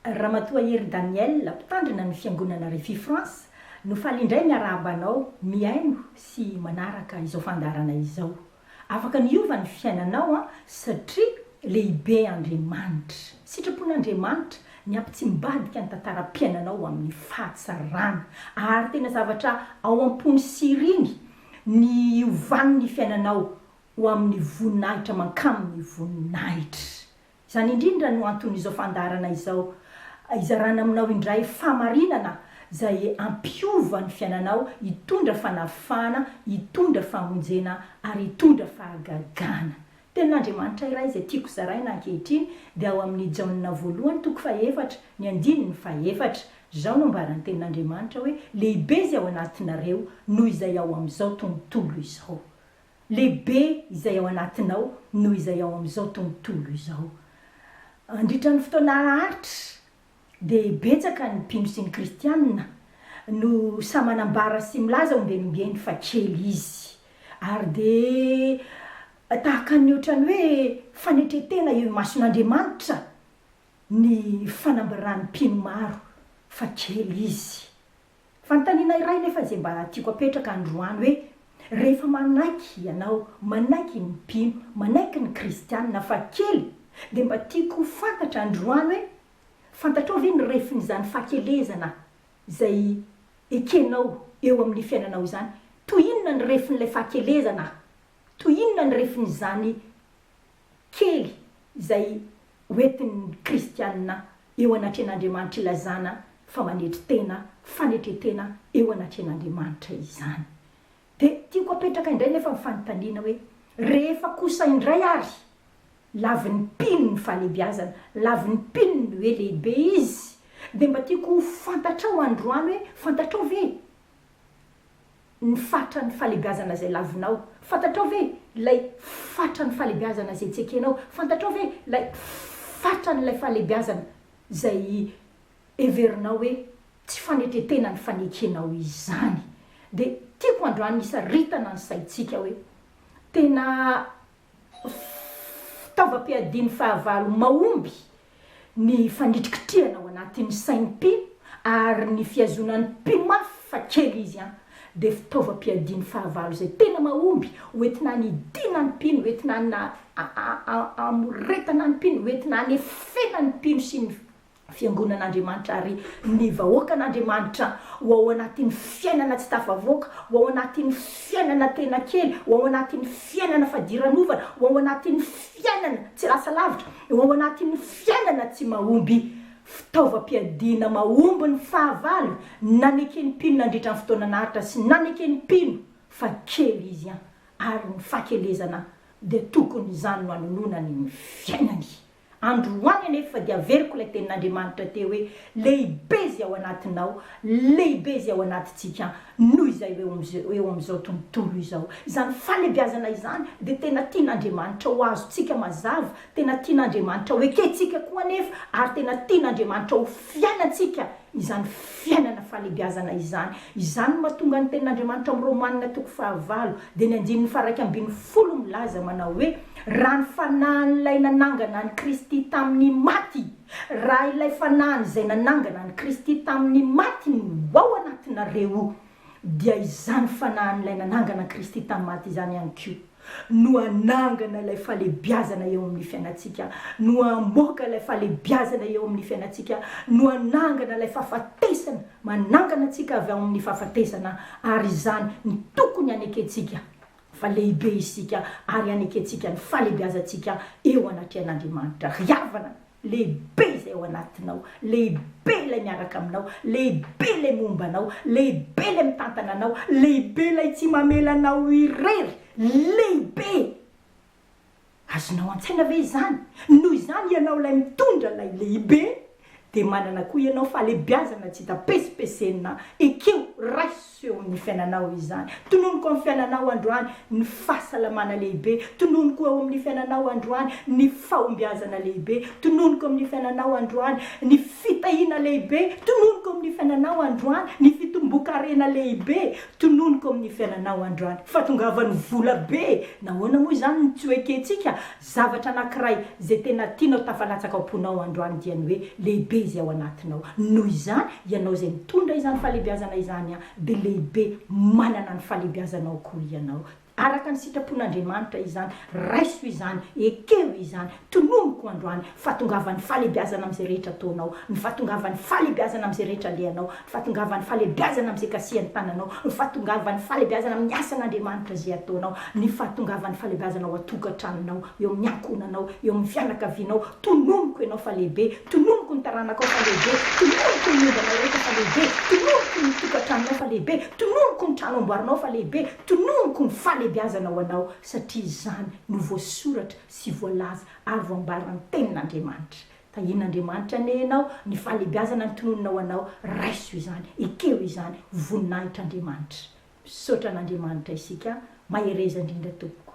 Ramatoa Hery Daniel mpitandrina ny fiangonana Refy France no faly indray miarabanao miaino sy manaraka izao fandarana izao. Afaka niova ny fiainanao satria lehibe Andriamanitra. Sitrapon'Andriamanitra ny apitsy mimbadika ny tantaram-piainanao amin'ny fahatsarana ary tena zavatra ao am-pony siriny ny ovan'ny fiainanao ho amin'ny voninahitra mankamin'ny voninahitra. Izany indrindra no anton'izao fandarana izao. Izarana aminao indray famarinana izay ampiova ny fiainanao, hitondra fanafana, hitondra famonjena ary hitondra fahagagana. Tenin'Andriamanitra iray izay tiako zaraina ankehitriny dia ao amin'ny Jaona 1:4 ny 2:4 zao no ambaran'ny tenin'Andriamanitra hoe lehibe izay ao anatinareo noho izay ao amin'izao tontolo izao. Lehibe izay ao anatinao noho izay ao amin'izao tontolo izao. Andritran'ny fotoana haritra dia betsaka ny mpino sy ny kristianina no samanambara sy milaza ombenimbeny fa kely izy. Ary dia tahaka ny ohatrany hoe fanetretena eo mason'Andriamanitra ny fanambaran'ny mpino maro fa kely izy. Fanontaniana iray nefa izay mba tiako apetraka androany hoe rehefa manaiky ianao, manaiky ny mpino, manaiky ny kristianina fa kely dia mba tiako fantatra androany hoe fantatrao ve ny refin'izany fakelezana izay ekenao eo amin'ny fiainanao izany? Toy inona ny refin'ilay fakelezana? Toy inona ny refin'izany kely izay hoentin'ny kristianina eo anatren'Andriamanitra ilazana fa manetri-tena, fanetretena eo anatren'Andriamanitra izany. Dia tiako apetraka indray nefa mifanontaniana hoe rehefa kosa indray ary lavin'ny mpino ny fahalebiazana, lavin'ny mpino ny hoe lehibe izy, dia mba tiako fantatrao androany hoe fantatrao ve ny fatra ny fahalebiazana izay lavinao? Fantatrao ve ilay fatra ny fahalebiazana izay tsekenao? Fantatrao ve ilay fatra n'ilay fahalebiazana izay everinao hoe tsy fanetretena ny fanekenao izany? Dia tiako androany isaritana ny saitsika hoe tena fitaovam-piadiany fahavalo mahomby ny fanitrikitrihana ao anatin'ny sain'ny mpino ary ny fiazonan'ny mpino mafy fa kely izy dia fitaovam-piadiany fahavalo izay tena mahomby hoentina ny idina ny mpino, hoentina na amoretana ny mpino, hoentina ny efena ny mpino sy ny fiangonan'Andriamanitra ary ny vahoakan'Andriamanitra ho ao anatin'ny fiainana tsy tafavoaka, ho ao anatin'ny fiainana tena kely, ho ao anatin'ny fiainana fadiranovana, ho ao anatin'ny fiainana tsy lasa lavitra, ho ao anatin'ny fiainana tsy mahomby. Fitaovam-piadiana mahomby ny fahavalo naneken'ny mpino nandritra ny fotoana naritra sy naneken'ny mpino fa kely izy ary ny fakelezana dia tokony izany no anononany ny fiainany. Androany anefa dia averiko ilay tenin'Andriamanitra teo hoe lehibe izay ao anatinao, lehibe izay ao anatintsika noho izay eo amin'izao tontolo izao. Izany fahalebiazana izany dia tena tian'Andriamanitra ho azontsika mazava, tena tian'Andriamanitra ho ekentsika koa anefa ary tena tian'Andriamanitra ho fiainantsika izany fiainana fahalebiazana izany. Izany mahatonga ny tenin'Andriamanitra amin'ny Romanina 9:9 dia ny 9:10 milaza manao hoe raha ny fanahin'ilay nanangana ny Kristy tamin'ny maty, raha ilay fanahiny izay nanangana ny Kristy tamin'ny maty no ao anatinareo, dia izany fanahin'ilay nanangana Kristy tamin'ny maty izany ihany koa no anangana ilay fahalebiazana eo amin'ny fiainantsika, no amoaka ilay fahalebiazana eo amin'ny fiainantsika, no anangana ilay fahafatesana, manangana antsika avy ao amin'ny fahafatesana ary izany ny tokony anekentsika fa lehibe isika ary anekentsika ny fahalebiazantsika eo anatren'Andriamanitra. Riavana lehibe izay ao anatinao, lehibe ilay miaraka aminao, lehibe ilay mombanao, lehibe ilay mitantana anao, lehibe ilay tsy mamelanao irery, lehibe. Azonao an-tsaina ve izany? Noho izany ianao ilay mitondra ilay lehibe dia manana koa ianao fahalebiazana tsy tapesipesena ekeo raiso eo amin'ny fiainanao izany. Tononoko amin'ny fiainanao androany ny fahasalamana lehibe, tononoko eo amin'ny fiainanao androany ny fahombiazana lehibe, tononoko amin'ny fiainanao androany ny fitahiana lehibe, tononoko amin'ny fiainanao androany ny fatombokarena lehibe tononoko amin'ny fiainanao androany fahatongavany vola be nahoana moa zany ny tsy hoekentsika zavatra anankiray zay tena tianao tafalatsaka am-ponao androany diany hoe lehibe zay ao anatinao noho izany ianao zay mitondra izany fahalebiazana izany a de lehibe manana ny fahalebiazanao koa ianao araka ny sitrapon'Andriamanitra izany raiso izany ekeo izany tonomoko androany fahatongavany fahalebiazana amin'izay rehetra ataonao ny fahatongavany fahalebiazana amin'izay rehetra lehanao ny fahatongavany fahalebiazana amin'izay kasihan'ny tananao ny fahatongavany fahalebiazana amin'ny asan'Andriamanitra zay ataonao ny fahatongavany fahalebiazana ao atokantranonao eo amin'ny ankonanao eo amin'ny fianakavianao tonomoko ianao fa lehibe tonomoko ny taranakao fa lehibe tonomoko ny ombanao rehetra fa lehibe tonomoko ny tokantranonao fa lehibe tonomoko ny trano amboarinao fa lehibe tonomoko ny fahalebiazana ho anao satria izany no voasoratra sy voalaza ary voambarana ny tenin'Andriamanitra tahin'Andriamanitra anenao ny fahalebiazana ny tonononao anao raiso izany ekeo izany voninahitr' Andriamanitra misaotra an'Andriamanitra isika mahereza indrindra tompoko